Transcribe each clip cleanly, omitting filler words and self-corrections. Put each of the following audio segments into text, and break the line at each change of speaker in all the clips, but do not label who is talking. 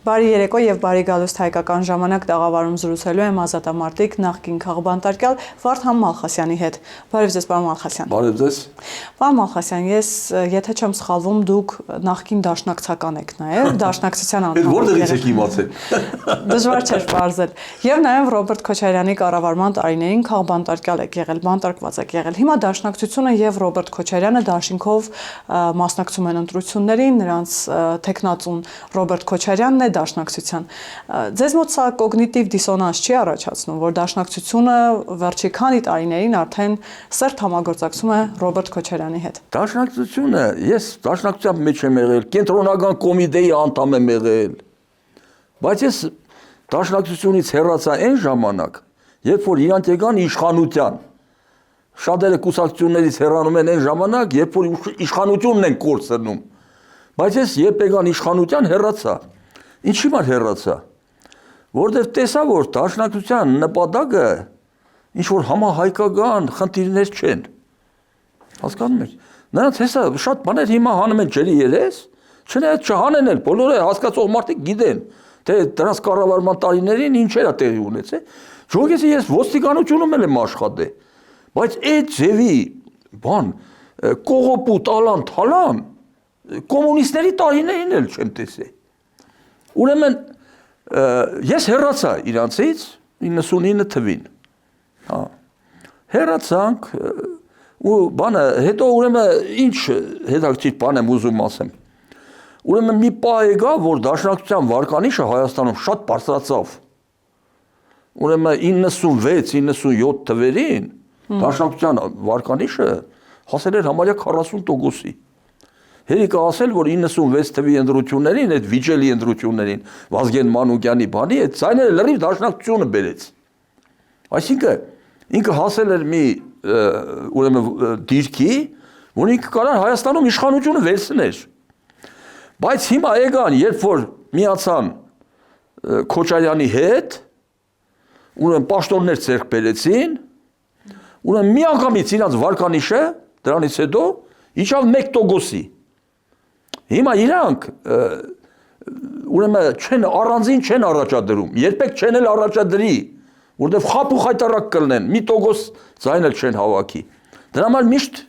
Բարի երեկո եւ բարի գալուստ հայկական ժամանակ տաղավարում զրուցելու եմ ազատամարտիկ նախկին քաղբանտարկյալ Վարդան Մալխասյանի հետ։ Բարև ձեզ, պարոն Մալխասյան։
Բարև ձեզ։
Պարոն Մալխասյան, ես եթե չեմ սխալվում, դուք նախկին դաշնակցական եք նաեւ, դաշնակցության անդամ։
Որտեղից եք իմացել։
Դժվար չէր բարձել։ Եվ նաեւ Ռոբերտ Քոչարյանի կառավարման տարիներին քաղբանտարկյալ եք եղել, բանտարկված եք եղել։ Հիմա դաշնակցությունը եւ Ռոբերտ Քոչարյանը դաշինքով մասնակցում են ընտրություններին, նրանց տեխնացուն Ռոբերտ Քոչարյանն է դաշնակցության։ Ձեզ մոտ սա կոգնիտիվ դիսոնանս չի առաջացնում, որ դաշնակցությունը վերջի քանի տարիներին արդեն սերտ համագործակցում է Ռոբերտ Քոչարյանի հետ։
Դաշնակցությունը, ես դաշնակցության մեջ եմ եղել, կենտրոնական կոմիտեի անդամ եմ եղել։ Բայց ես դաշնակցությունից հեռացա այն ժամանակ, երբ որ իրանք եկան իշխանության։ Շատերը կուսակցություններից հեռանում են այն ժամանակ, երբ որ իշխանությունն են կորցնում։ Բայց ես երբ եկան իշխանության հեռացա։ Ինչի համար հեռացա։ Որտեղ տեսա, որ դաշնակցության նպատակը ինչ որ համահայկական խնդիրներ չեն։ Հասկանում եք։ Նրանց հեսա շատ բաներ հիմա հանում են ջրի երես, չնայած չհանեն էլ, բոլորը հասկացող մարդիկ գիտեն, թե դրանց կառավարման տարիներին ինչեր է տեղի ունեցել։ Ժողովրդի ես ոստիկանությունում եմ աշխատել, բայց այդ ձևի բան կողոպու տալան թալան կոմունիստների տարիներին էլ չեմ տեսել։ Ուրեմն ես հեռացա իրանցից 99 թվին։ Հա։ Հեռացանք ու բանը հետո ուրեմն ինչ հետաքրքիր բան եմ ուզում ասեմ։ Ուրեմն մի պահ եկա, որ դաշնակցության վարկանիշը Հայաստանում շատ բարձրացավ։ Ուրեմն 96-97 թվերին դաշնակցության վարկանիշը հասել էր համարյա 40%-ի։ Հերիք ասել, որ 96 թվի ընտրություններին, այդ վիճելի ընտրություններին, Վազգեն Մանուկյանի բանի, այդ ցայները լրիվ դաշնակցությունը բերեց։ Այսինքն ինքը հասել էր մի ուրեմն դիրքի, որ ինքը կարող Հայաստանում իշխանությունը վերցներ։ Բայց հիմա եկան, երբ որ միացան Քոչարյանի հետ, ուրեմն պաշտոններ ձեռք բերեցին, ուրեմն միանգամից իրանց վարկանիշը դրանից հետո իջավ 1%-ի։ Հիմա իրանք ուրեմն չեն առանձին չեն առաջադրում, երբեք չեն էլ առաջադրի, որտեղ խապ ու խայտարակ կլնեն, 1% ձայն էլ չեն հավաքի։ Դրա համար միշտ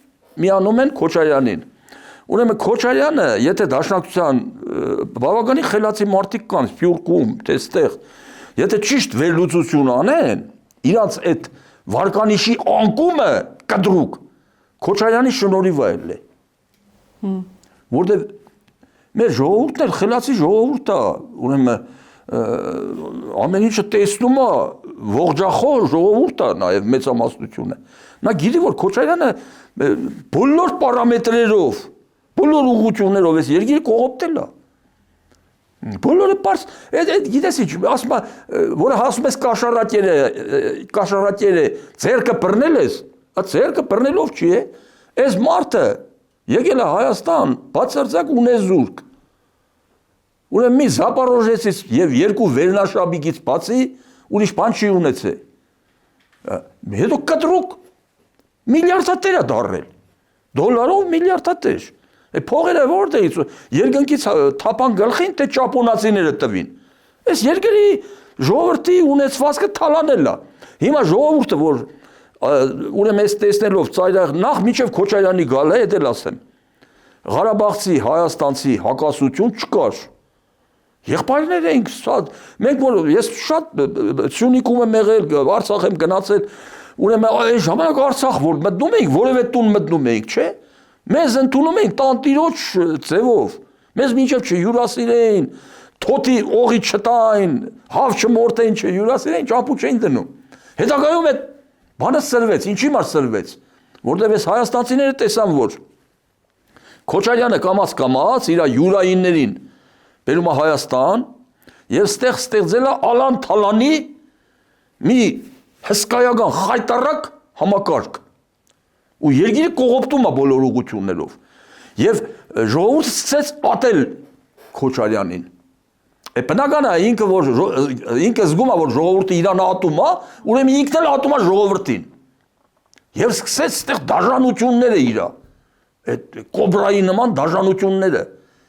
միանում են Քոչարյանին։ Ուրեմն Քոչարյանը, եթե դաշնակցության բավականին խելացի մարդիկ կան, Սփյուռքում, այստեղ, եթե ճիշտ վերլուծություն անեն, իրանց այդ վարկանիշի անկումը կտրուկ Քոչարյանի շնորհիվ է։ Որտեղ մեր ժողովուրդն էլ խելացի ժողովուրդ է, ուրեմն ամեն ինչը տեսնում է, ողջախոհ ժողովուրդ է նաև մեծամասնությունը։ Նա գիտի, որ Քոչարյանը բոլոր պարամետրերով, բոլոր ուղղություններով այս երկիրը կողոպտել է։ Բոլորը պարզ, այդ գիտես ինչ, ասում է, որը հասում ես կաշառակերը, ձեռքը բռնել ես, ձեռքը բռնելով չի է, այս մարդը եկել է Հայաստան, բացարձակ ունեզուրկ։ Ուրեմն մի Զապարոժեցից եւ երկու վերնաշաբիկից բացի ուրիշ բան չի ունեցել։ Հետո կտրուկ միլիարդատեր է դառել։ Դոլարով միլիարդատեր։ Փողերը որտեղից երկնքից թափան գլխին թե ճապոնացիները տվին։ Այս երկրի ժողովրդի ունեցվածքը թալանել է։ Հիմա ժողովուրդը որ ուրեմն ես տեսնելով ծայրահեղ նախ միջև Քոչարյանի գալը է դել ասեմ։ Ղարաբաղցի, հայաստանցի հակասություն չկար։ Եղբայրներ էինք, մենք որ ես շատ Սյունիքում եմ եղել, Արցախ եմ գնացել, ուրեմն այն ժամանակ Արցախ որ մտնում էինք, որևէ տուն մտնում էինք, չէ՞։ Մեզ ընդունում էին տանտիրոջ ձևով, մեզ մինչև չհյուրասիրեին, թոթի օղի չտային, հավ չմորտեին, չհյուրասիրեին, ճապու չէին դնում։ Հետագայում այդ բանը սրվեց, ինչի համար սրվեց, որտեղ ես հայաստանցիները տեսան, որ Քոչարյանը կամաց իր յուրայիններին բերում է Հայաստան եւ ստեղ ստեղծել է Ալան Թալանի մի հսկայական խայտարակ համակարգ ու երկիրը կողոպտում է բոլոր ուղղություններով եւ ժողովուրդը սկսեց ատել Քոչարյանին։ Բնական է ինքը զգում է որ ժողովուրդը իրան ատում է, ուրեմն ինքն էլ ատում է ժողովրդին։ Եվ սկսեց այդտեղ դաժանությունները իր այդ կոբրայի նման դաժանությունները։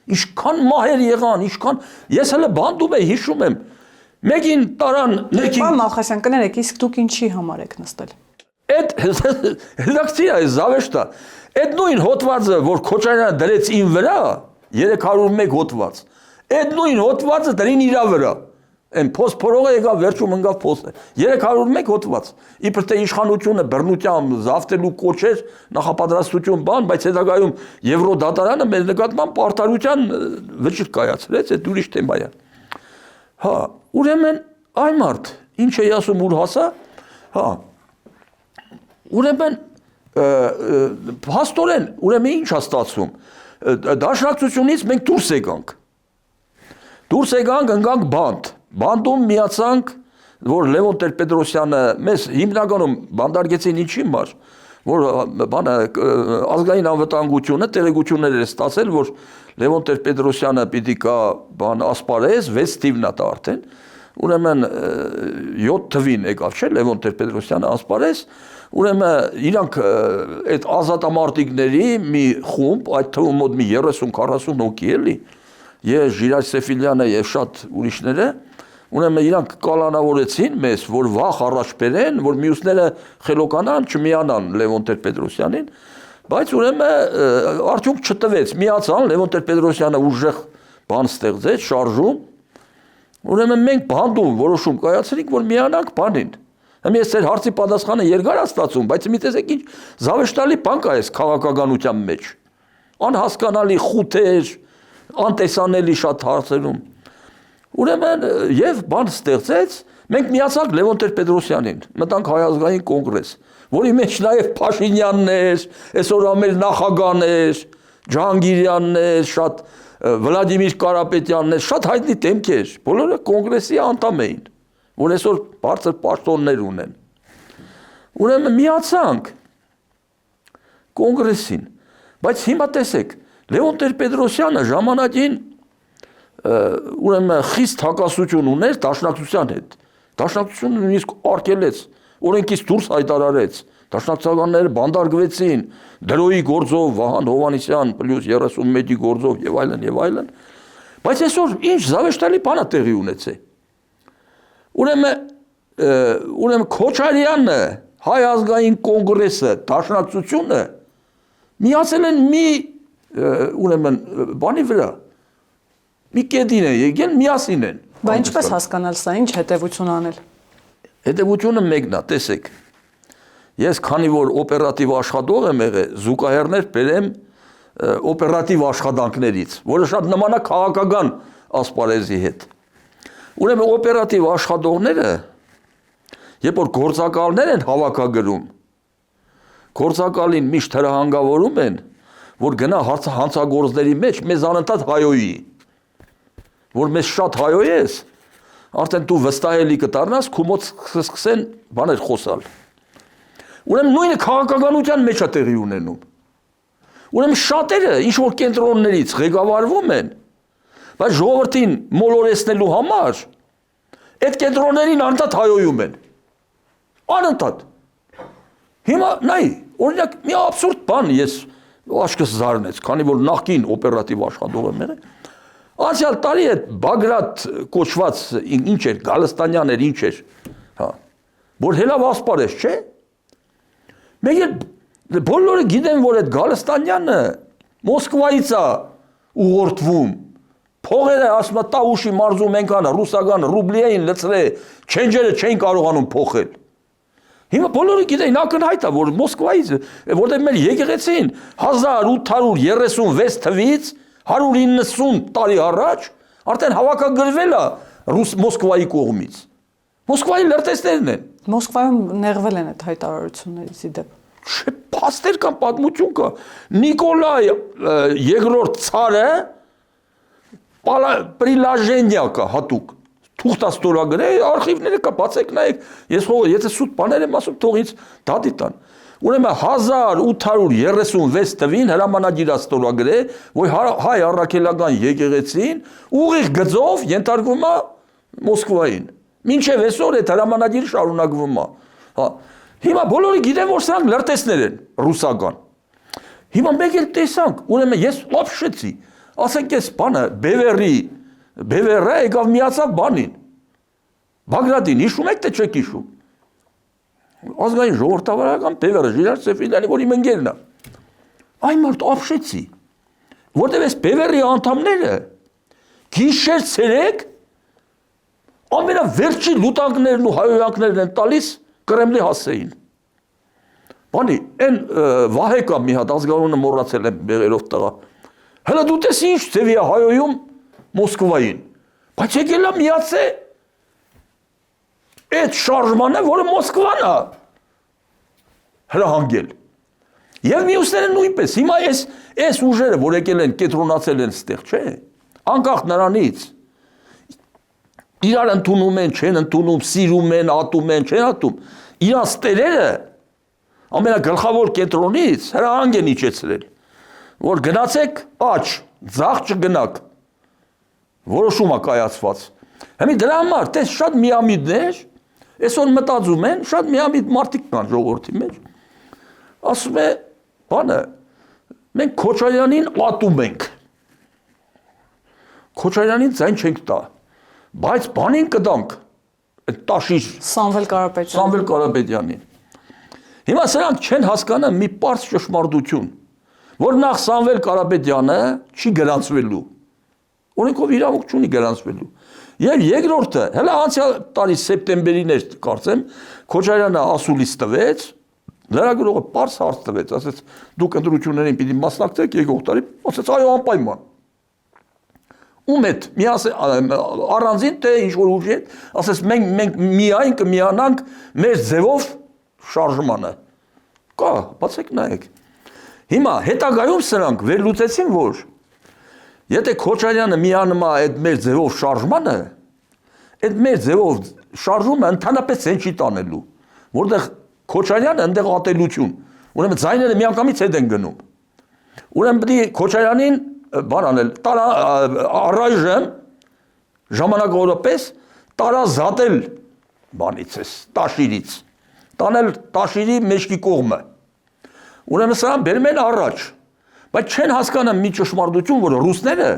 Ինչքան մահեր եղան, ինչքան ես հələ բանդում եմ հիշում եմ։ Մեկին տարան ներքին
Պարոն Մալխասյան, կներեք, իսկ դուք ինչի համար եք նստել։
Այդ հետաքրքիր է զավեշտա։ Այդ նույն հոդվածը, որ Քոչարյանը դրեց իմ վրա, 301 հոդված։ Այդ նույն հոդվածը դրին իր վրա։ Այն փոսփորողը եկավ վերջում ընկավ փոսը։ 301 հոդված։ Իբր թե իշխանությունը բռնությամբ զավթելու կոչեր, նախապատրաստություն բան, բայց հետագայում Եվրոդատարանը մեր նկատմամբ պարտարության վճիռ կայացրեց, այդ ուրիշ թեմա է։ Հա, ուրեմն այ մարդ, ինչ է ասում ուր հասա, հա։ Ուրեմն փաստորեն, ուրեմն ինչ է ստացվում։ Դաշնակցությունից մենք դուրս եկանք։ Դուրս եկանք, ընկանք բանդ։ Բանդում միացանք, որ Լևոն Տեր-Պետրոսյանը մեզ հիմնականում բանդարգեցին ինչի համար, որ բանը ազգային անվտանգությունը տեղեկություններ էր ստացել, որ Լևոն Տեր-Պետրոսյանը պիտի կա բան ասպարեզ, 6 թիվն է դա արդեն, ուրեմն 7 թվին եկավ, չէ, Լևոն Տեր-Պետրոսյանը ասպարեզ, ուրեմն իրանք այդ ազատամարտիկների մի խումբ, այդ թվում մոտ մի 30-40 հոգի էլի, ես Ժիրայր Սեֆիլյանը եւ շատ ուրիշները, ուրեմն իրանք կալանավորեցին մեզ, որ վախ առաջ բերեն, որ մյուսները խելոկանան, չմիանան Լևոն Տեր-Պետրոսյանին, բայց ուրեմն արդյունք չտվեց, միացան Լևոն Տեր-Պետրոսյանը ուժեղ բան ստեղծեց, շարժում, ուրեմն մենք բանդում որոշում կայացրինք, որ միանանք բանին։ Հəm ես ձեր հարցի պատասխանը երկար է ստացում, բայց մի տեսեք ինչ զավեշտալի բան կա այս քաղաքականության մեջ։ Անհասկանալի խութեր, անտեսանելի շատ հարցերում։ Ուրեմն եւ բան ստեղծեց, մենք միացանք Լևոն Տեր-Պետրոսյանին, մտանք Հայ ազգային կոնգրես, որի մեջ նաեւ Փաշինյանն էր, այսօր ամեր նախագահն էր, Ջահանգիրյանն էր, շատ Վլադիմիր Կարապետյանն էր, շատ հայտնի դեմքեր, բոլորը կոնգրեսի անդամ էին, որ այսօր բարձր պաշտոններ ունեն։ Ուրեմն միացանք կոնգրեսին, բայց հիմա տեսեք, Լևոն Տեր-Պետրոսյանը ժամանակին ուրեմն խիստ հակասություն ուներ Դաշնակցության հետ։ Դաշնակցությունը նույնիսկ արգելեց, օրենքից դուրս հայտարարեց։ Դաշնակցականները բանդարգվեցին դրոյի գործով, Վահան Հովհաննիսյան պլյուս 31-ի գործով եւ այլն եւ այլն։ Բայց այսօր ինչ զավեշտալի բան է տեղի ունեցել։ Ուրեմն Քոչարյանը, Հայ ազգային կոնգրեսը, Դաշնակցությունը միացել են մի ուրեմն բանի վրա մի կետին է եկել միասին են։
Բայց ինչպես հասկանալ սա, ինչ հետևություն անել։
Հետևությունը մեկն է, տեսեք։ Ես քանի որ օպերատիվ աշխատող եմ եղել, զուգահեռներ բերեմ օպերատիվ աշխատանքներից, որը շատ նման է քաղաքական ասպարեզի հետ։ Ուրեմն օպերատիվ աշխատողները, երբ որ գործակալներ են հավաքագրում, գործակալին միշտ հրահանգավորում են, որ գնա հանցագործների մեջ մեզ անընդհատ հայոյի, որ մեզ շատ հայոյես, արդեն դու վստահելի կդառնաս, քո մոտ սկսեն բաներ խոսալ։ Ուրեմն նույնը քաղաքականության մեջ է տեղի ունենում։ Ուրեմն շատերը ինչ որ կենտրոններից ղեկավարվում են, բայց ժողովրդին մոլորեցնելու համար այդ կենտրոններին անընդհատ հայոյում են։ Անընդհատ։ Հիմա նայ, օրինակ մի աբսուրդ բան ես աչքս զարնեց, քանի որ նախկին օպերատիվ աշխատող եմ եղել։ Անցյալ տարի այդ Բագրատ կոչված ինչ էր, Գալստանյան էր, ինչ էր, հա, որ հելավ ասպարեզ, չէ։ Մեկ բոլորը գիտեն, որ այդ Գալստանյանը Մոսկվայից է ուղղորդվում, փողերը ասում է Տաուշի մարզում ենքան ռուսական ռուբլի էին լցրել, չենջերը չէին կարողանում փոխել։ Հիմա բոլորը գիտեն, ակնհայտ է, որ Մոսկվայից, որտեղ մեր եկեղեցին 1836 թվից 190 տարի առաջ արդեն հավաքագրվել է Մոսկվայի կողմից։ Մոսկվայի լրտեսներն են։
Մոսկվայում նեղվել են այդ հայտարարություններից ի դեպ։
Չէ, փաստեր կան, պատմություն կա։ Նիկոլայ II ցարը Պրիլաժենյակը հատուկ թուղթաստորագրել, արխիվները կա, բացեք նայեք, ես եթե սուտ բաներ եմ ասում, թող ինձ դատի տան։ Ուրեմն 1836 թվին հրամանագիր ստորագրել, որ հայ առաքելական եկեղեցին ուղիղ գծով ենթարկվում է Մոսկվային։ Մինչև այսօր այդ հրամանագիրը շարունակվում է։ Հա, հիմա բոլորը գիտեն, որ սրանք լրտեսներ են ռուսական։ Հիմա մեկ էլ տեսանք, ուրեմն ես ապշեցի, ասենք այս բանը Բևերը եկավ միացավ բանին։ Բագրատին հիշում եք թե չեք հիշում։ Ազգային ժողովրդավարական Բևերը Ժիրար Սեֆիլյանի, որ իմ ընկերն է։ Այն մարդ ապշեցի, որտեղ այս Բևերի անդամները գիշեր ցերեկ ամենավերջի լուտակներն ու հայոյանքներն են տալիս Կրեմլի հասեին։ Բանի, այն Վահեկա մի հատ ազգանունը մոռացել եմ բեղերով տղա։ Հələ դու տեսի ինչ ձևի է հայոյում Մոսկվային։ Բայց եկել է միացե այդ շարժմանը, որը Մոսկվան է հրահանգել։ Եվ մյուսները նույնպես։ Հիմա այս ուժերը, որ եկել են, կենտրոնացել են ստեղ, չէ՞։ Անկախ նրանից իրար ընդունում են, չեն ընդունում, սիրում են, ատում են, չեն ատում։ Իրանց տերերը ամենագլխավոր կենտրոնից հրահանգ են իջեցրել, որ գնացեք աճ, ձախ չգնաք, որոշում է կայացված։ Հիմա դրա համար տես շատ միամիտներ, այսօր մտածում են, շատ միամիտ մարդիկ կան ժողովրդի մեջ, ասում է, բանը, մենք Քոչարյանին ատում ենք, Քոչարյանին ձայն չենք տա, բայց բանին կդանք, այդ տաշիր
Սամվել
Կարապետյանին։ Հիմա սրանք չեն հասկանում մի պարզ ճշմարտություն, որ նախ Սամվել Կարապետյանը չի գրանցվելու, օրենքով իրավունք չունի գրանցվելու։ Եվ երկրորդը, հələ անցյալ տարի սեպտեմբերին էր կարծեմ, Քոչարյանը ասուլիս տվեց, լրագրողը պարզ հարց տվեց, ասեց դուք ընտրություններին պիտի մասնակցեք եկող տարի, ասեց այո անպայման։ Ում հետ առանձին թե ինչ-որ ուժի հետ, ասես մենք միայն կմիանանք մեր ձևով շարժմանը։ Կա, բացեք նայեք։ Հիմա հետագայում սրանք վերլուծեցին, որ եթե Քոչարյանը միանում է այդ մեր ձևով շարժմանը, այդ մեր ձևով շարժումը ընդհանրապես են չի տանելու, որտեղ Քոչարյանը ընդեղ ատելություն, ուրեմն ձայները միանգամից հետ են գնում։ Ուրեմն պետք է Քոչարյանին բան անել, առայժմ ժամանակավորապես տարազատել բանից էս, տաշիրից, տանել տաշիրի մեջքի կողմը։ Ուրեմն սրան բերում են առաջ, բայց չեն հասկանում մի ճշմարտություն, որ ռուսները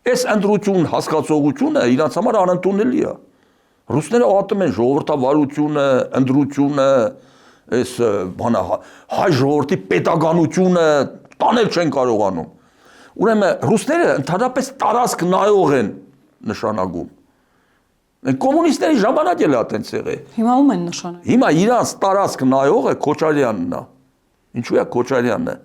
այս ընտրություն հասկացողությունը իրանց համար անընդունելի է։ Ռուսները ատում են ժողովրդավարությունը, ընտրությունը, այս բանը հայ ժողովրդի պետականությունը տանել չեն կարողանում։ Ուրեմն ռուսները ընդհանրապես տարածք նայող են նշանակում։ Կոմունիստների ժամանակ էլ այդպես եղել։
Հիմա ում են նշանակում։
Հիմա իրանց տարածք նայողը Քոչարյանն է։ Ինչու է Քոչարյանն է։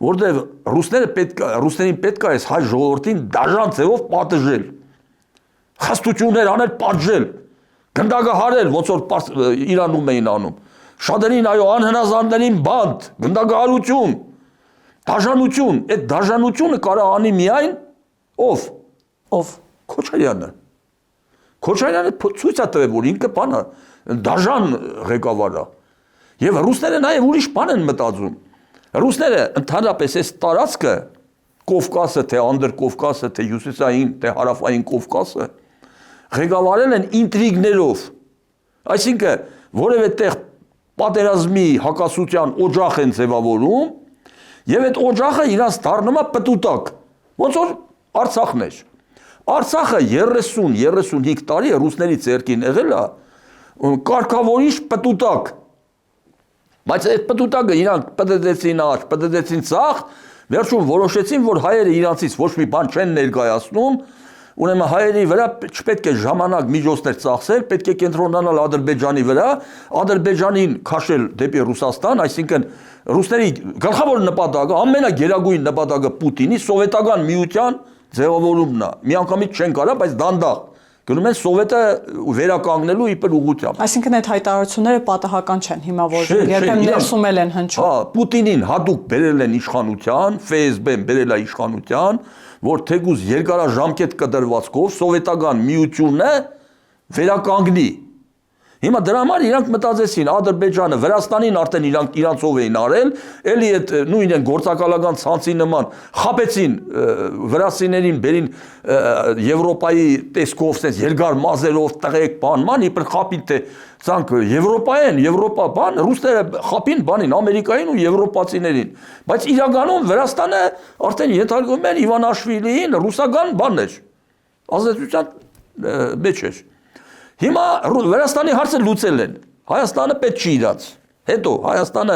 Որտեղ ռուսներին պետք է այս հայ ժողովրդին դաժան ձևով պատժել։ Խստություններ անել, պատժել, գնդակահարել, ոնց որ Իրանում էին անում։ Շատերին այո անհնազանդներին բանտ, գնդակահարություն, դաժանություն, այդ դաժանությունը կարող անի միայն ով։ Քոչարյանը։ Քոչարյանը ցույց է տվել, որ ինքը բանը դաժան ղեկավար է։ Եվ ռուսները նաև ուրիշ բան են մտածում։ Ռուսները ընդհանրապես այս տարածքը Կովկասը, թե Անդրկովկասը, թե հյուսիսային, թե հարավային Կովկասը ղեկավարել են ինտրիգներով։ Այսինքն որևէ տեղ պատերազմի հակասության օջախ են ձևավորում, եւ այդ օջախը իրանց դառնում է պտուտակ։ Ոնց որ Արցախն էր։ Արցախը 30-35 տարի ռուսների ձեռքին եղել է կարգավորիչ պտուտակ։ Բայց այդ պտուտակը իրանք պտտեցին աջ, պտտեցին ցախ, վերջում որոշեցին, որ հայերը իրանցից ոչ մի բան չեն ներկայացնում, ուրեմն հայերի վրա չպետք է ժամանակ միջոցներ ծախսել, պետք է կենտրոնանալ Ադրբեջանի վրա, Ադրբեջանին քաշել դեպի Ռուսաստան, այսինքն ռուսների գլխավոր նպատակը, ամենագերագույն նպատակը Պուտինի սովետական միության ձևավորումն է։ Միանգամից չեն կարա, բայց դանդաղ գնում են սովետը վերականգնելու իբր ուղղությամբ։
Այսինքն այդ հայտարարությունները պատահական չեն հիմա, որ երբեմն ներսում են հնչում։
Հա, Պուտինին հատուկ բերել են իշխանության, ՖՍԲ-ն բերել է իշխանության, որ թեկուզ երկարաժամկետ կտրվածքով սովետական միությունը վերականգնի։ Հիմա դրա համար իրանք մտածեցին Ադրբեջանը, Վրաստանին արդեն իրանցով էին արել, էլի այդ նույն են գործակալական ցանցի նման խապեցին վրաստիներին, բերին Եվրոպայի տեսքով, sense երկար մազերով, տղեկ բանման, իբր խապին թե ցանկ Եվրոպայեն, Եվրոպա բան, ռուսները խապին բանին, Ամերիկային ու եվրոպացիներին, բայց իրականում Վրաստանը արդեն ենթարկվում են Իվանաշվիլիին, ռուսական բանն էր, ազատության մեջ էր։ Հիմա Վրաստանի հարցը լուծել են, Հայաստանը պետք չի իրանց, հետո Հայաստանը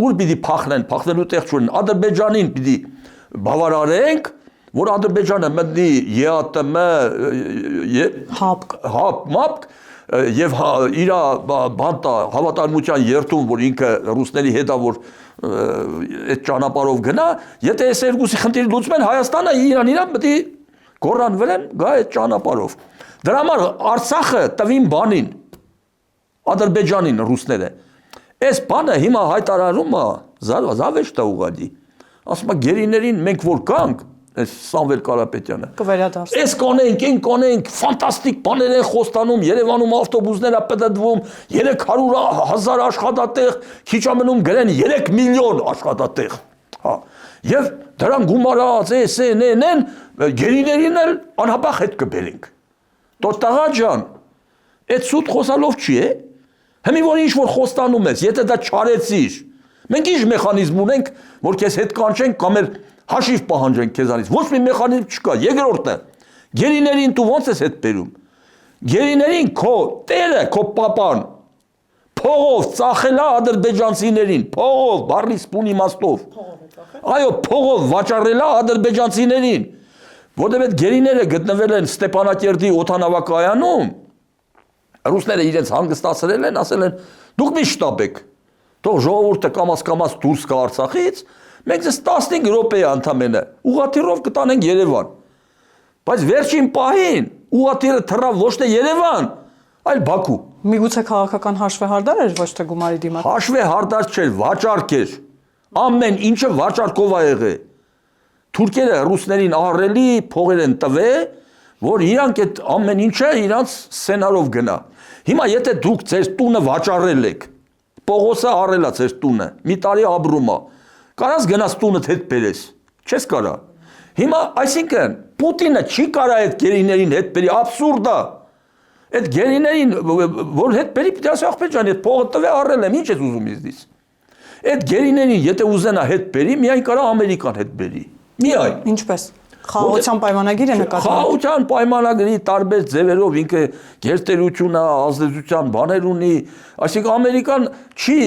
ուր պիտի փախնելու տեղ չունեն, Ադրբեջանին պիտի բավարարենք, որ Ադրբեջանը մտնի ԵԱՏՄ ՀԱՊԿ եւ իր բանտա հավատարմության երթում, որ ինքը ռուսների հետ է, որ այդ ճանապարհով գնա, եթե այս երկուսի խնդիրը լուծում են, Հայաստանը իրան պետք է գոռանվեն գա այդ ճանապարհով։ Դրա համար Արցախը տվին բանին, Ադրբեջանին ռուսները։ Այս բանը հիմա հայտարարում է զավեշտ է ուղղակի։ Ասում է գերիներին մենք որ կանք, այս Սամվել Կարապետյանը։
Կվերադարձնենք։
Այս կանենք, այն կանենք, ֆանտաստիկ բաներ են խոստանում, Երևանում ավտոբուսներ է պտտվում, 300,000 աշխատատեղ, քիչ ամնում գրեն 3 միլիոն աշխատատեղ։ Հա։ Եվ դրան գումարած են, գերիներին էլ անհապաղ հետ կբերենք։ Տոտաղա ջան, այդ սուտ խոսալով չի է։ Հիմի որ ինչ որ խոստանում ես, եթե դա չարեցիր, մենք ինչ մեխանիզմ ունենք, որ քեզ հետ կանչենք կամ էլ հաշիվ պահանջենք քեզանից։ Ոչ մի մեխանիզմ չկա։ Երկրորդը, գերիներին դու ո՞նց ես հետ բերում։ Գերիներին քո տերը, քո պապան փողով ծախելա ադրբեջանցիներին, փողով, բառի սպուն իմաստով։ Այո, փողով վաճառելա ադրբեջանցիներին, որտեղ այդ գերիները գտնվել են Ստեփանակերտի օդանավակայանում, ռուսները իրենց հանգստացրել են, ասել են դուք մի շտապեք, թող ժողովուրդը կամաց դուրս գա Արցախից, մենք ձեզ 15 րոպե ընդամենը ուղղաթիռով կտանենք Երևան։ Բայց վերջին պահին ուղղաթիռը թռավ ոչ թե Երևան, այլ Բաքու։
Միգուցե քաղաքական հաշվեհարդար էր, ոչ թե գումարի դիմաց։
Հաշվեհարդար չէր, վաճառք էր։ Ամեն ինչը վաճառքով ա եղել։ Թուրքերը ռուսներին ահռելի փողեր են տվել, որ իրանք այդ ամեն ինչը իրանց սցենարով գնա։ Հիմա եթե դուք ձեր տունը վաճառել եք, Պողոսը առել է ձեր տունը, մի տարի ապրում է, կարաս գնաս տունդ հետ բերես, չես կարա։ Հիմա այսինքն Պուտինը չի կարա այդ գերիներին հետ բերի, աբսուրդ է։ Այդ գերիներին որ հետ բերի, պիտի ասի ախպեր ջան, այդ փողը տվե առել եմ, ինչ ես ուզում իզնից։ Այդ գերիներին եթե ուզենա հետ բերի, միայն կարա Ամերիկան հետ բերի։ Միայն։
Ինչպես։ Խաղաղության պայմանագիր է նկատվում։
Խաղաղության պայմանագրի տարբեր ձևերով ինքը գերտերություն է, ազդեցության բաներ ունի, այսինքն Ամերիկան չի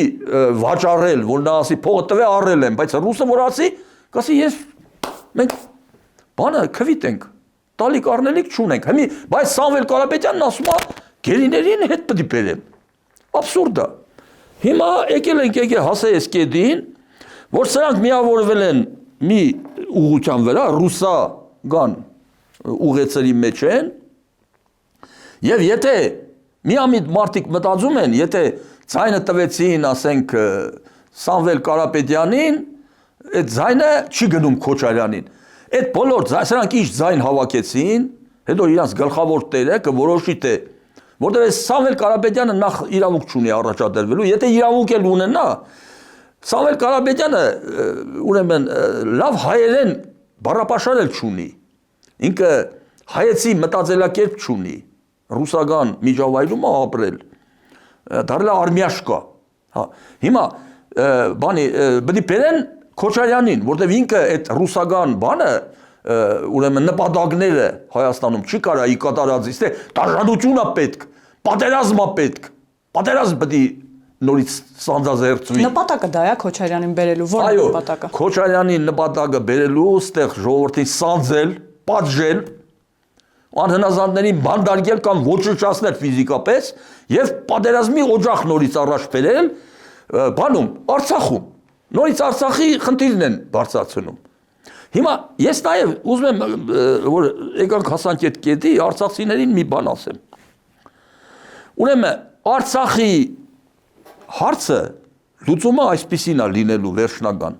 վաճառել, որ նա ասի փողը տվե առել եմ, բայց ռուսը որ ասի, կասի մենք բանը քվիտ ենք, տալիք առնելիք չունենք։ Հիմի բայց Սամվել Կարապետյանն ասում է գերիներին հետ պետք է բերեմ։ Աբսուրդ է։ Հիմա եկել հասել կետին, որ սրանք միավորվել են մի ուղղության վրա, ռուսական ուղեցերի մեջ են, եւ եթե միամիտ մարդիկ մտածում են, եթե ձայնը տվեցին, ասենք Սամվել Կարապետյանին, այդ ձայնը չի գնում Քոչարյանին։ Այդ բոլոր սրանք ինչ ձայն հավաքեցին, հետո իրանց գլխավոր տերը կորոշի թե որտեղ Սամվել Կարապետյանը նախ իրավունք չունի առաջադրվելու, եթե իրավունք էլ ունենա, Սամվել Կարապետյանը ուրեմն լավ հայերեն բառապաշար էլ չունի, ինքը հայեցի մտածելակերպ չունի, ռուսական միջավայրում է ապրել, դարել է արմյաշկա, հիմա բանի բդի բերեն Քոչարյանին, որտեղ ինքը այդ ռուսական բանը ուրեմն նպատակները Հայաստանում չի կարա ի կատարած, իստե դաշնություն է պետք, պատերազմ է պետք, պատերազմ պետք է նորից սանձազերծվի։
Նպատակը դա է Քոչարյանին բերելու, ո՞ր նպատակը։
Քոչարյանին նպատակը բերելու, ստեղ ժողովրդին սանձել, պատժել, անհնազանդներին բանդարգել կամ ոչնչացնել ֆիզիկապես եւ պատերազմի օջախ նորից առաջ բերել, բանում Արցախում։ Նորից Արցախի խնդիրն են բարձրացնում։ Հիմա ես նաև ուզում եմ որ եկանք հասանք այդ կետի արցախցիներին մի բան ասեմ։ Ուրեմն Արցախի հարցը լուծումը այսպեսին է լինելու վերջնական։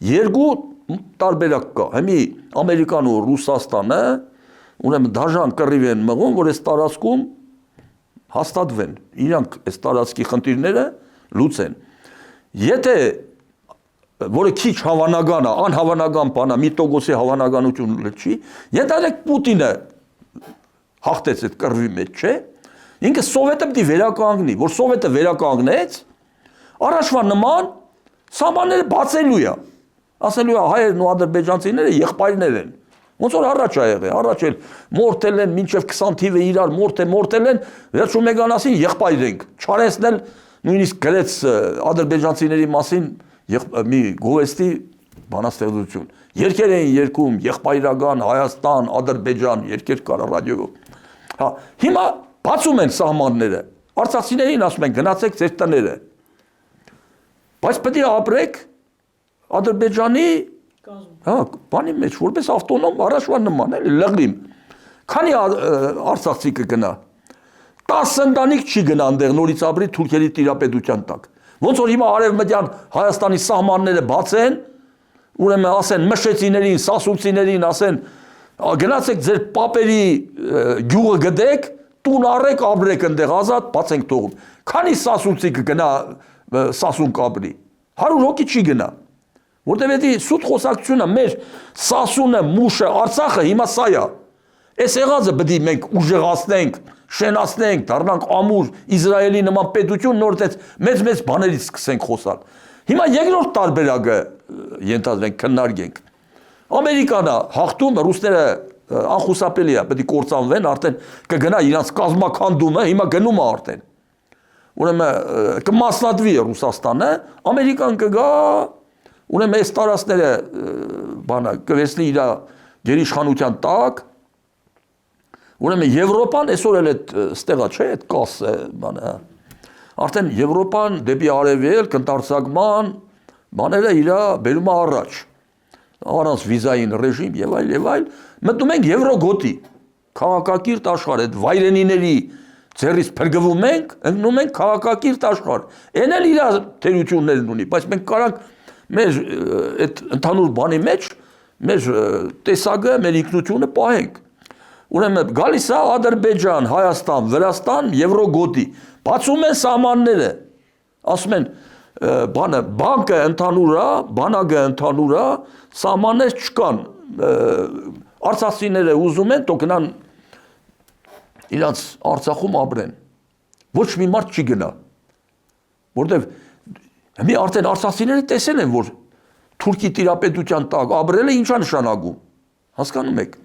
Երկու տարբերակ կա։ Հիմի Ամերիկան ու Ռուսաստանը ուրեմն դաժան կռիվ են մղում, որ այս տարածքում հաստատվեն, իրանք այս տարածքի խնդիրները լուծեն։ Եթե որը քիչ հավանական է, անհավանական բան է, մի տոկոսի հավանականություն չի, եթե Պուտինը հաղթեց այդ կռվի մեջ, չէ, ինքը սովետը պետք է վերականգնի, որ սովետը վերականգնեց, առաջվա նման սահմանները բացելու է, ասելու է հայերն ու ադրբեջանցիները եղբայրներ են, ոնց որ առաջ ա եղել, առաջ էլ մորթել են, մինչև 20 թիվը իրար մորթել են, վերջում եկան ասին եղբայր ենք, չարեցնել նույնիսկ գրեց ադրբեջանցիների մասին մի գովեստի բանաստեղծություն, երկեր էին երկում, եղբայրական, Հայաստան, Ադրբեջան, երկեր կար ռադիոյով, հա, հիմա բացում են սահմանները, արցախցիներին ասում են գնացեք ձեր տները, բայց պետք է ապրեք Ադրբեջանի բանի մեջ, որպես ավտոնոմ առաջվա նման, էլի լղրիմ, քանի արցախցի կգնա, 10 ընտանիք չի գնա այնտեղ նորից ապրի թուրքերի տիրապետության տակ, ոնց որ հիմա արևմտյան Հայաստանի սահմանները բացեն, ուրեմն ասեն մշեցիներին, սասունցիներին, ասեն գնացեք ձեր պապերի գյուղը գտեք, տուն առեք, ապրեք այնտեղ ազատ, բացենք թողում։ Քանի սասունցի կգնա սասուն կապրի։ 100 հոգի չի գնա։ Որտեւ էդի սուտ խոսակցությունը մեր սասունը, մուշը, Արցախը հիմա սա է։ Այս եղածը պետք է մենք ուժեղացնենք, շենացնենք, դառնանք ամուր Իսրայելի նման պետություն, նոր մեծ բաներից սկսենք խոսալ։ Հիմա երկրորդ տարբերակը ենթադրենք, քննարկենք։ Ամերիկան հաղթում, ռուսները անխուսափելի է, պետք է կործանվեն, արդեն կգնա իրանց կազմականդումը, հիմա գնում է արդեն։ Ուրեմն կմասնատվի Ռուսաստանը, Ամերիկան կգա, ուրեմն այս տարածքները բանը կվերցնի իր գերիշխանության տակ։ Ուրեմն Եվրոպան այսօր էլ այդ ստեղա չէ, այդ կասը բանը։ Արդեն Եվրոպան դեպի արևելք, ընդարձակման բաները իր բերում է առաջ։ Առանց վիզային ռեժիմ եւ այլ, մտնում ենք Եվրոգոտի, քաղաքակիրթ աշխարհ, այդ վայրենիների ձեռից փրկվում ենք, ընկնում ենք քաղաքակիրթ աշխարհ։ Էն էլ իր թերություններն ունի, բայց մենք կարանք մեր այդ ընդհանուր բանի մեջ մեր տեսակը, մեր ինքնությունը պահենք։ Ուրեմն գալիս է Ադրբեջան, Հայաստան, Վրաստան, Եվրոգոտի, բացում են սահմանները, ասում են բանկը ընդհանուր է, բանակը ընդհանուր է, սահմաններ չկան, արցախցիները ուզում են, թող գնան իրանց Արցախում ապրեն, ոչ մի մարդ չի գնա, որտեվ մի արդեն արցախցիները տեսել են, որ Թուրքի տիրապետության տակ ապրելը ինչա նշանակում, հասկանում եք։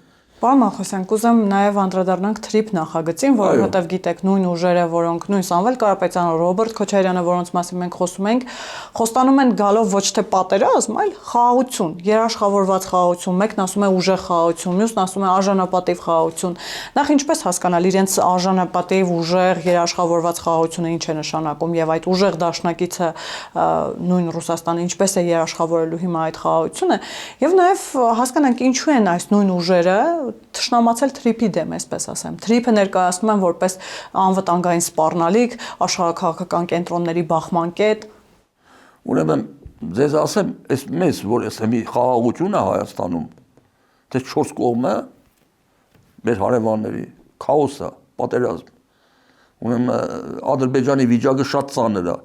Պարոն Մախոսյան, կուզեմ նաև անդրադառնանք թրիփ նախագծին, որովհետև գիտեք նույն ուժերը, որոնք նույն Սամվել Կարապետյանը, Ռոբերտ Քոչարյանը, որոնց մասին մենք խոսում ենք, խոստանում են գալով ոչ թե պատերազմ, այլ խաղաղություն, երաշխավորված խաղաղություն, մեկն ասում է ուժեղ խաղաղություն, մյուսն ասում է արժանապատիվ խաղաղություն։ Նախ ինչպես հասկանալ իրենց արժանապատիվ, ուժեղ, երաշխավորված խաղաղությունը ինչ է նշանակում եւ այդ ուժեղ դաշնակիցը նույն Ռուսաստանը ինչպես է երաշխավորելու հիմա այդ խաղաղությունը եւ նաև հասկանանք ինչու են այս նույն ուժերը թշնամացել թրիփի դեմ, այսպես ասեմ։ Թրիփը ներկայացնում են որպես անվտանգային սպառնալիք, աշխարհաքաղաքական կենտրոնների բախման կետ։
Ուրեմն ձեզ ասեմ, այս մեզ, որ այս մի խաղաղություն է Հայաստանում, թե 4 կողմը մեր հարևանների քաոս է, պատերազմ։ Ուրեմն Ադրբեջանի վիճակը շատ ծանր է։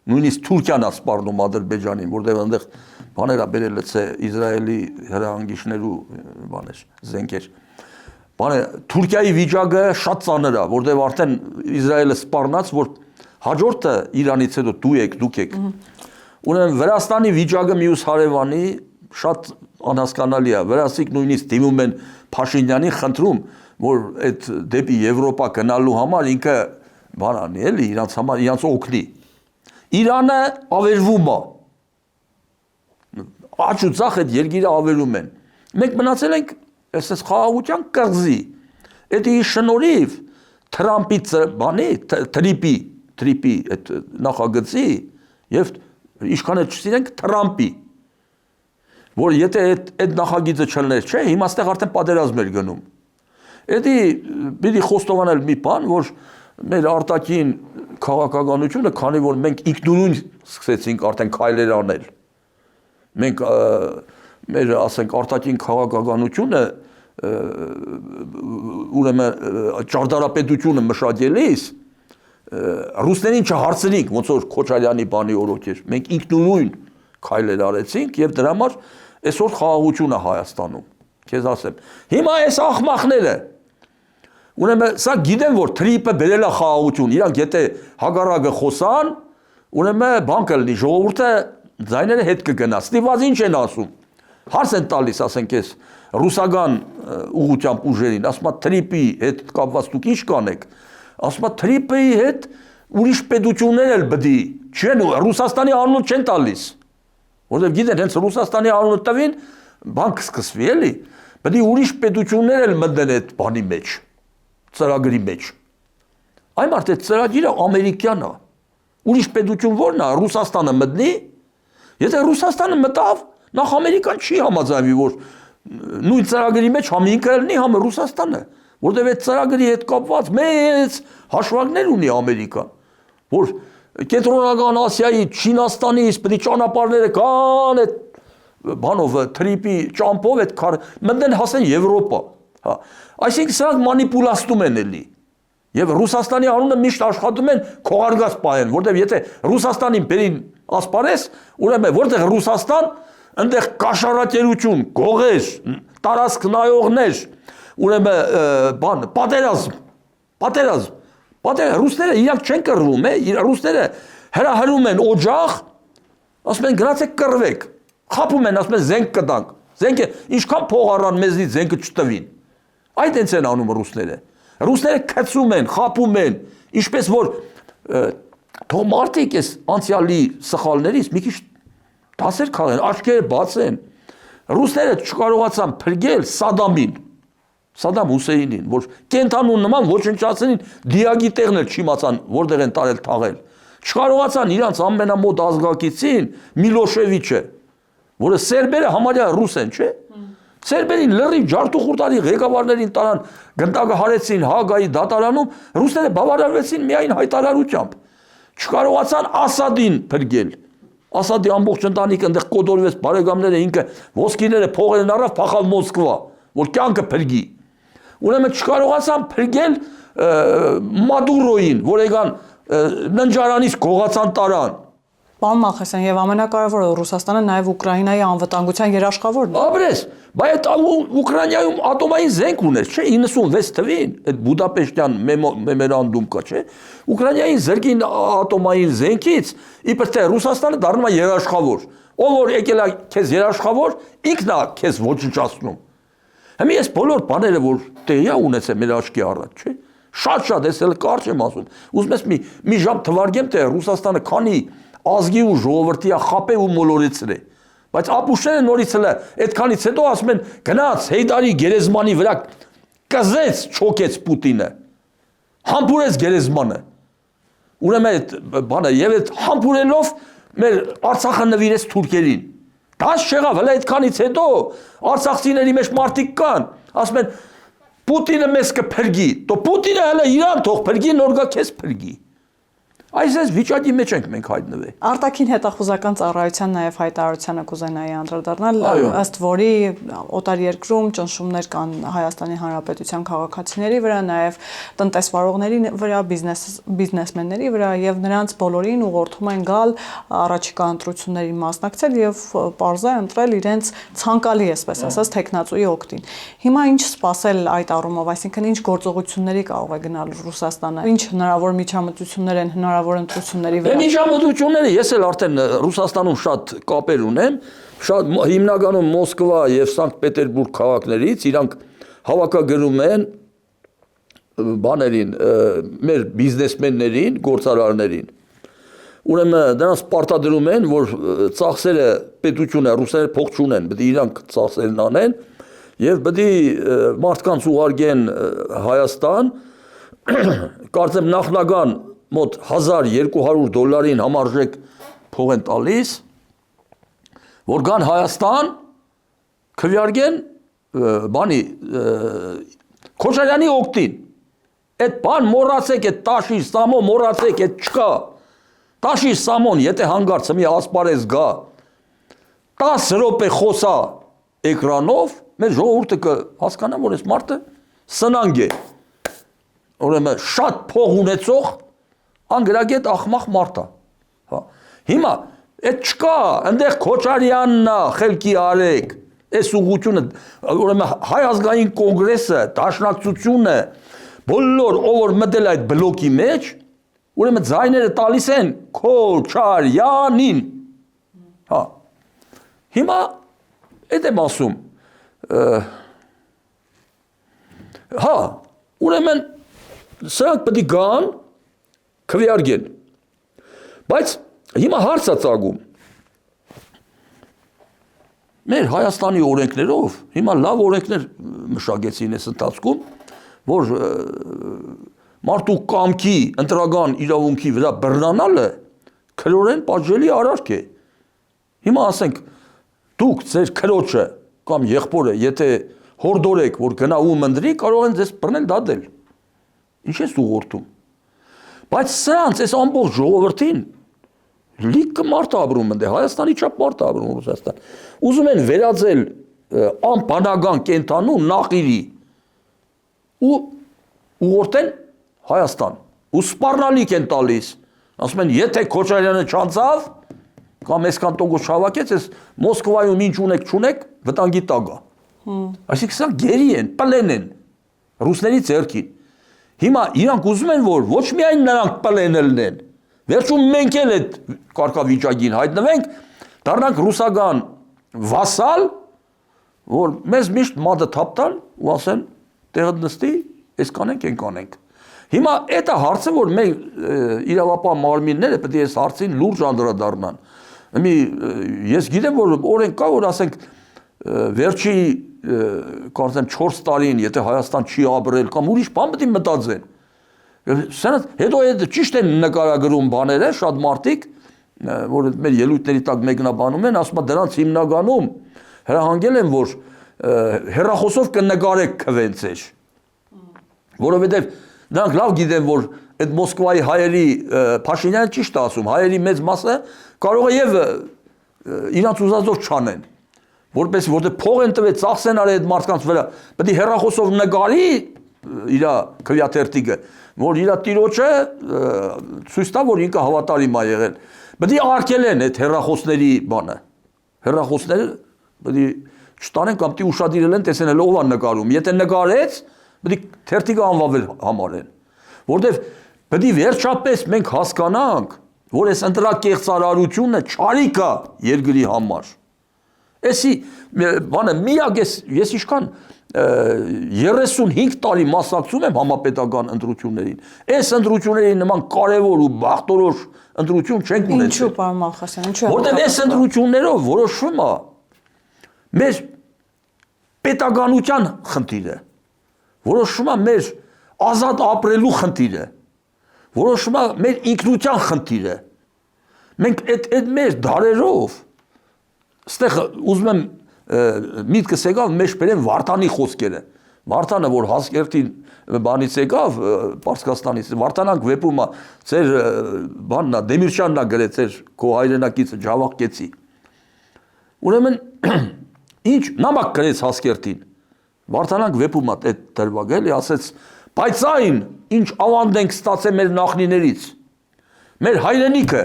Նույնիսկ Թուրքիան է սպառնում Ադրբեջանին, որտեղ այնտեղ բաներ է բերել լցե Իսրայելի հրահանգիչներու բաներ, զենքեր։ Բանը Թուրքիայի վիճակը շատ ծանր է, որտեղ արդեն Իսրայելը սպառնաց, որ հաջորդը Իրանից հետո դուք եք։ Ուրեմն Վրաստանի վիճակը մյուս հարևանի շատ անհասկանալի է։ Վրաստիկ նույնիսկ դիմում են Փաշինյանին խնդրում, որ այդ դեպի Եվրոպա գնալու համար ինքը բան անի, էլի իրանց համար իրանց օգնի։ Իրանը ավերվում է։ Աճ ու ցախ այդ երկիրը ավերում են։ Մենք մնացել ենք այսպես խաղաղության կղզի։ Էդի շնորհիվ Թրամփի բանի, թրիփի այդ նախագծի եւ ինչքան է չսիրենք Թրամփի, որ եթե այդ նախագիծը չլներ, չէ, հիմա այստեղ արդեն պատերազմ էր գնում։ Էդի պիտի խոստովանել մի բան, որ մեր արտաքին քաղաքականությունը, քանի որ մենք ինքնուրույն սկսեցինք արդեն քայլեր անել։ Մենք մեր ասենք արտաքին քաղաքականությունը ուրեմն ճարտարապետությունը մշակելիս ռուսներին չհարցրինք, ոնց որ Քոչարյանի բանի օրոք էր։ Մենք ինքնուրույն քայլեր արեցինք եւ դրա համար այսօր խաղաղություն է Հայաստանում։ Քեզ ասեմ։ Հիմա այս աղմախները ուրեմն սա գիտեն որ թրիպը բերել է խաղաղություն։ Իրանք եթե հագարակը խոսան, ուրեմն բան կլինի, ժողովուրդը ձայները հետ կգնա։ Ստիպված ինչ են ասում։ Հարց են տալիս, ասենք ես ռուսական ուղղությամբ ուժերին, ասում է թրիպի հետ կապված դուք ինչ կանեք։ Ասում է թրիպի հետ ուրիշ պետություններ էլ բդի չեն, Ռուսաստանի անունը չեն տալիս։ Որովհետև գիտեն, հենց Ռուսաստանի անունը տվին, բան կսկսվի էլի։ Բդի ուրիշ պետություններ էլ մտնեն այդ բանի մեջ, ծրագրի մեջ։ Այն մարդը ծրագիրը ամերիկյան է։ Ուրիշ պետություն որն է, Ռուսաստանը մտնի։ Եթե Ռուսաստանը մտավ, նախ Ամերիկան չի համաձայնվի, որ նույն ծրագրի մեջ համ ինքը լինի, համ Ռուսաստանը, որտեղ այդ ծրագրի հետ կապված մեծ հաշվարկներ ունի Ամերիկան, որ Կենտրոնական Ասիայի, Չինաստանից պետք է ճանապարհները կան այդ բանով թրիպի ճամփով այդ մտնեն հասեն Եվրոպա, հա։ Այսինքն սրանք մանիպուլացնում են էլի։ Եվ Ռուսաստանի անունը միշտ աշխատում են քողարկած պահեն, որտեղ եթե Ռուսաստանին բերին ասպարես, ուրեմն որտեղ Ռուսաստան, այնտեղ կաշառակերություն, գողեր, տարածք նայողներ, ուրեմն բան, պատերազմ, ռուսները իրանք չեն կռվում, ռուսները հրահրում են օջախ, ասում են գնացեք կռվեք, խաբում են, ասում են զենք կտանք, զենքը ինչքան փող առան մեզնից զենքը չտվին։ Այդ հենց են անում ռուսները։ Ռուսները քծում են, խաբում են, ինչպես որ թող մարդիկ էս անցյալի սխալներից մի քիչ դասեր քաղեն, աչքերը բացեն։ Ռուսները չկարողացան փրկել Սադամին, Սադամ Հուսեյնին, որ կենթանուն նման ոչնչացնին, դիագի տեղն էլ չիմացան, որտեղ են տարել թաղել։ Չկարողացան իրանց ամենամոտ ազգակիցին Միլոշևիչը, որը սերբերը համարյա ռուս են, չէ՞։ Սերբերին լրիվ ջարդուխուրտարի ղեկավարներին տարան, գնդակը հարեցին Հագայի դատարանում, ռուսները բավարարվեցին միայն հայտարարությամբ։ Չկարողացան Ասադին փրկել։ Ասադի ամբողջ ընտանիքը այնտեղ կոդորվեց, բարեկամները ինքը ոսկիները փողերն առավ, փախավ Մոսկվա, որ կյանքը փրկի։ Ուրեմն չկարողացան փրկել Մադուրոյին, որ եկան ննջարանից գողացան տարան։
Պարոն Մալխասյան, եւ ամենակարևորը Ռուսաստանը նաեւ Ուկրաինայի անվտանգության երաշխավորն է։
Ապրես, բայց Ուկրաինայում ատոմային զենք ուներ, չէ, 96 թվին, այդ Բուդապեշտյան մեմորանդում կա, չէ։ Ուկրաինայի զրկին ատոմային զենքից, իբր թե Ռուսաստանը դառնում է երաշխավոր։ Ով որ եկել է քեզ երաշխավոր, ինքն է քեզ ոչնչացնում։ Հիմա ես բոլոր բաները որ տեղի ունեցել մեր աչքի առաջ, չէ։ Շատ ես էլ կարճ եմ ասում։ Ուզում ես մի ժամ թվարկեմ, թե Ռուսաստանը քանի ազգի ու ժողովրդի խապե ու մոլորեցրե։ Բայց ապուշները նորից էլ այդքանից հետո ասում են գնաց Հեյդարի գերեզմանի վրա կզեց չոքեց Պուտինը։ Համբուրեց գերեզմանը։ Ուրեմն այդ բանը եւ այդ համբուրելով մեր Արցախը նվիրեց թուրքերին։ Դաս չեղավ, հələ այդքանից հետո արցախցիների մեջ մարդիկ կան, ասում են Պուտինը մեզ կփրկի, તો Պուտինը հələ իրան թող փրկի, նոր գա քեզ փրկի։ Այս վիճակի մեջ ենք մենք հայտնվել։
Արտաքին հետախուզական ծառայության նաև հայտարարությանը կուզենայի անդրադառնալ, ըստ որի օտար երկրում ճնշումներ կան Հայաստանի Հանրապետության քաղաքացիների վրա, նաև տնտեսվարողների վրա, բիզնեսմենների վրա եւ նրանց բոլորին ուղղորդում են գալ առաջիկա ընտրություններին մասնակցել եւ պարզա ընտրել իրենց ցանկալի, այսպես ասած, տեխնացուի օգտին։ Հիմա ինչ սպասել այդ առումով, այսինքն ինչ գործողությունների կարող է գնալ Ռուսաստանը, ինչ հնարավոր միջամտություններ են հնարավոր ընտրությունների վրա։
Միջամտությունները ես էլ արդեն Ռուսաստանում շատ կապեր ունեմ, շատ հիմնականում Մոսկվա եւ Սանկտ Պետերբուրգ քաղաքներից իրանք հավաքագրում են բաներին, մեր բիզնեսմեններին, գործարարներին։ Ուրեմն դրանց պարտադրում են, որ ծախսերը պետությունը ռուսները փող չունեն, պետք է իրանք ծախսերն անեն եւ պետք է մարդկանց ուղարկեն Հայաստան, կարծեմ նախնական մոտ $1200 համարժեք փող են տալիս, որ գան Հայաստան, քվեարկեն բանի Քոչարյանի օգտին։ Այդ բան մոռացեք, այդ տաշի սամոն մոռացեք, այդ չկա։ Տաշի սամոն, եթե հանգարց մի ասպարեզ գա, 10 րոպե խոսա էկրանով, մեր ժողովուրդը կհասկանա, որ այս մարդը սնանկ է։ Ուրեմն շատ փող ունեցող անգրագետ ախմախ մարդ է։ Հա։ Հիմա այդ չկա, այնտեղ Քոչարյանն է, խելքի արեք, այս ուղղությունը, ուրեմն Հայ ազգային կոնգրեսը, դաշնակցությունը, բոլոր ով որ մտել այդ բլոկի մեջ, ուրեմն ձայները տալիս են Քոչարյանին։ Հա։ Հիմա այդ եմ ասում, հա, ուրեմն սրանք պետք է գան քվեարկեն։ Բայց հիմա հարց է ծագում։ Մեր Հայաստանի օրենքներով, հիմա լավ օրենքներ մշակեցին այս ընթացքում, որ մարդու կամքի, ընտրական իրավունքի վրա բռնանալը քրորեն պատժելի արարք է։ Հիմա ասենք, դուք ձեր քրոջը կամ եղբորը, եթե հորդորեք, որ գնա ու մնդրի, կարող են ձեզ բռնել դատել։ Ինչ ես ուղղորդում։ Բայց սրանց այս ամբողջ ժողովրդին լիքը մարդ ապրում ընդ է, Հայաստանի չափ մարդ ապրում Ռուսաստան։ Ուզում են վերածել անբանական կենթանու նախիրի ու ուղղորդեն Հայաստան։ Ու սպառնալիք են տալիս։ Ասում են, եթե Քոչարյանը չանցավ, կամ այսքան տոկոս չհավաքեց, այս Մոսկվայում ինչ ունեք չունեք, վտանգի տակ է։ Այսինքն սա գերի են, պլեն են ռուսների ձեռքին։ Հիմա իրանք ուզում են, որ ոչ միայն նրանք պլենելն են, վերջում մենք էլ այդ կարգավիճակին հայտնվենք, դառնանք ռուսական վասալ, որ մեզ միշտ մատը թափտան ու ասեն, տեղը նստի, այս կանենք, այն կանենք։ Հիմա այդ է հարցը, որ մեր իրավապահ մարմինները պետք է այս հարցին լուրջ անդրադառնան։ Ես գիտեմ, որ օրենք կա, որ ասենք վերջի կարծեմ 4 տարին, եթե Հայաստան չի ապրել կամ ուրիշ բան պետք է մտածեն։ Սրանց հետո այդ ճիշտ են նկարագրում բաները, շատ մարդիկ, որ մեր ելույթների տակ մեկնաբանում են, ասում են դրանց հիմնականում հրահանգել են, որ հեռախոսով կնկարեք քվենցեր։ Որովհետև նրանք լավ գիտեն, որ այդ Մոսկվայի հայերի Փաշինյանը ճիշտ է ասում, հայերի մեծ մասը կարող է եւ իրանց ուզածով չանեն։ Որտեղ փող են տվել, ծախսեն արել այդ մարդկանց վրա, պետք է հեռախոսով նկարի իր քվեաթերթիկը, որ իր տիրոջը ցույց տա, որ ինքը հավատարիմ է եղել։ Պետք է արգելեն այդ հեռախոսների բանը։ Հեռախոսները պետք է չտանեն կամ պետք է ուշադիրել են, տեսնել ով է նկարում։ Եթե նկարեց, պետք է թերթիկը անվավել համարեն։ Որտեղ պետք է վերջապես մենք հասկանանք, որ այս ընտրակեղծարարությունը չարիք է երկրի համար։ Էսի բանը միակ ես իշքան 35 տարի մասնակցում եմ համապետական ընտրություններին։ Այս ընտրությունների նման կարևոր ու բախտորոշ ընտրություն չենք ունեցել։
Ինչու, պարոն Մալխասյան, ինչու։
Որտեղ այս ընտրություններով որոշվում է մեր պետականության խնդիրը, որոշվում է մեր ազատ ապրելու խնդիրը, որոշվում է մեր ինքնության խնդիրը։ Մենք այդ մեր դարերով ստեղ ուզում եմ միտքս եկավ մեջ բերեմ Վարդանի խոսքերը։ Վարդանը, որ Հասկերտին բանից եկավ, Պարսկաստանից, Վարդանանք վեպում է, ձեր բանն է, Դեմիրճյանն է գրել, ձեր քո հայրենակիցը Ջավախկեցի։ Ուրեմն ինչ նամակ գրեց Հասկերտին։ Վարդանանք վեպում է այդ դրվագ էլի, ասեց, բայց այն, ինչ ավանդ ենք ստացել մեր նախնիներից, մեր հայրենիքը,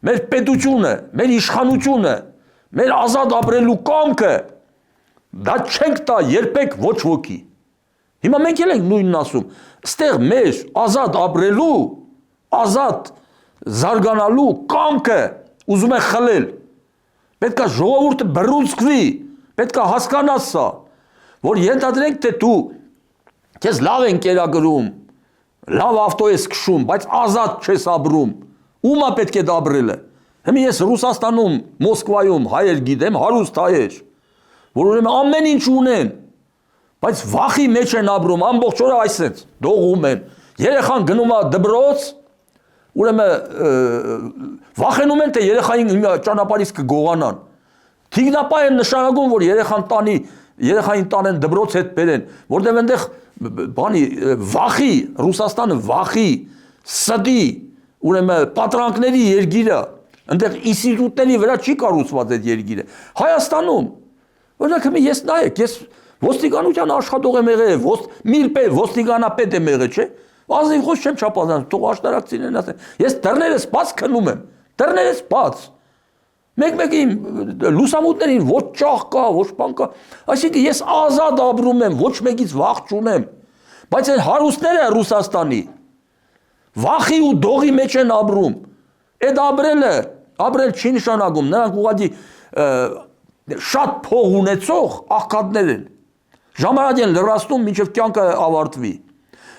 մեր պետությունը, մեր իշխանությունը, մեր ազատ ապրելու կամքը, դա չենք տա երբեք ոչ ոքի։ Հիմա մենք էլ ենք նույնն ասում, ստեղ մեր ազատ ապրելու, ազատ զարգանալու կամքը ուզում են խլել։ Պետք է ժողովուրդը բռունցքվի, պետք է հասկանաս սա, որ ենթադրենք, թե դու քեզ լավ են կերակրում, լավ ավտո ես քշում, բայց ազատ չես ապրում, ում է պետք է դա ապրելը։ Հիմա ես Ռուսաստանում, Մոսկվայում հայեր գիտեմ, հարուստ հայեր, որ ուրեմն ամեն ինչ ունեն, բայց վախի մեջ են ապրում, ամբողջ օրը այսպես դողում են։ Երեխան գնում է դպրոց, ուրեմն վախենում են, թե երեխային ճանապարհից կգողանան։ Թիկնապահ են նշանակում, որ երեխային տանեն դպրոց հետ բերեն, որտեղ այնտեղ բանի վախի, Ռուսաստանը վախի, ստի, ուրեմն պատրանքների երկիրը, այնտեղ ինստիտուտների վրա չի կառուցված այդ երկիրը։ Հայաստանում, օրինակ ես նայեք, ես ոստիկանության աշխատող եմ եղել, ոստիկանապետ եմ եղել, չէ՞։ Ազնիվ խոսք չեմ չափազանց, թող աշտարակցիներն ասեն։ Ես դռներս բաց քնում եմ, դռներս բաց։ Մեկ-մեկի լուսամուտներին ոչ ճախ կա, ոչ բան կա։ Այսինքն ես ազատ ապրում եմ, ոչ մեկից վախ չունեմ։ Բայց այն հարուստները Ռուսաստանի վախի ու դողի մեջ են ապրում։ Այդ ապրել չի նշանակում, նրանք ուղղակի շատ փող ունեցող աղքատներ են։ Ժամանակ են լրացնում մինչև կյանքը ավարտվի։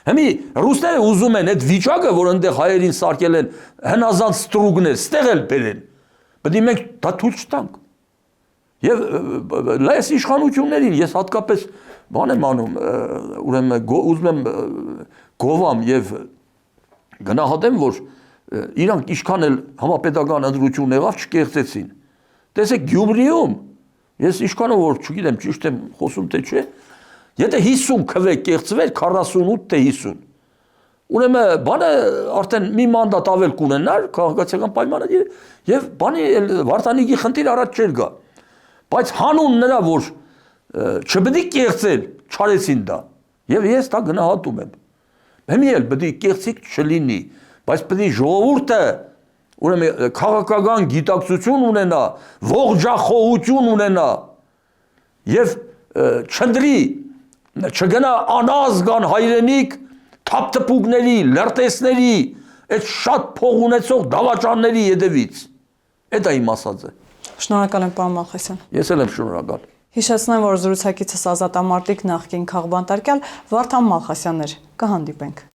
Հիմի ռուսները ուզում են այդ վիճակը, որ այնտեղ հայերին սարքել են հնազանդ ստրուգներ, ստեղ էլ բերեն։ Պետք է մենք դա թույլ չտանք։ Եվ լայս իշխանություններին ես հատկապես բան եմ անում, ուրեմն ուզում եմ գովամ եւ գնահատեմ, որ իրանք ինչքան էլ համապետական ընտրություն եղավ չկեղծեցին։ Տեսեք Գյումրիում ես ինչքանով որ չգիտեմ ճիշտ եմ խոսում թե չէ, եթե 50 քվե կեղծվեր 48 թե 50։ Ուրեմն բանը արդեն մի մանդատ ավել կունենար քաղաքացիական պայմանագիրը եւ բանի Վարդանիկի խնդիր առաջ չէր գա։ Բայց հանուն նրա որ չպետք է կեղծել, չարեցին դա։ Եվ ես դա գնահատում եմ։ Հիմի էլ պետք է կեղծիկ չլինի, բայց պետք է ժողովուրդը ուրեմն քաղաքական գիտակցություն ունենա, ողջախոհություն ունենա եւ չնդրի, չգնա անազգան հայրենիք թափթփուկների, լրտեսների, այդ շատ փող ունեցող դավաճանների ետևից։ Դա իմ ասածը։
Շնորհակալ եմ, պարոն Մալխասյան։
Ես էլ եմ շնորհակալ։
Հիշեցնեմ, որ զրուցակիցս ազատամարտիկ նախկին քաղբանտարկյալ Վարդան Մալխասյանն էր։ Կհանդիպենք։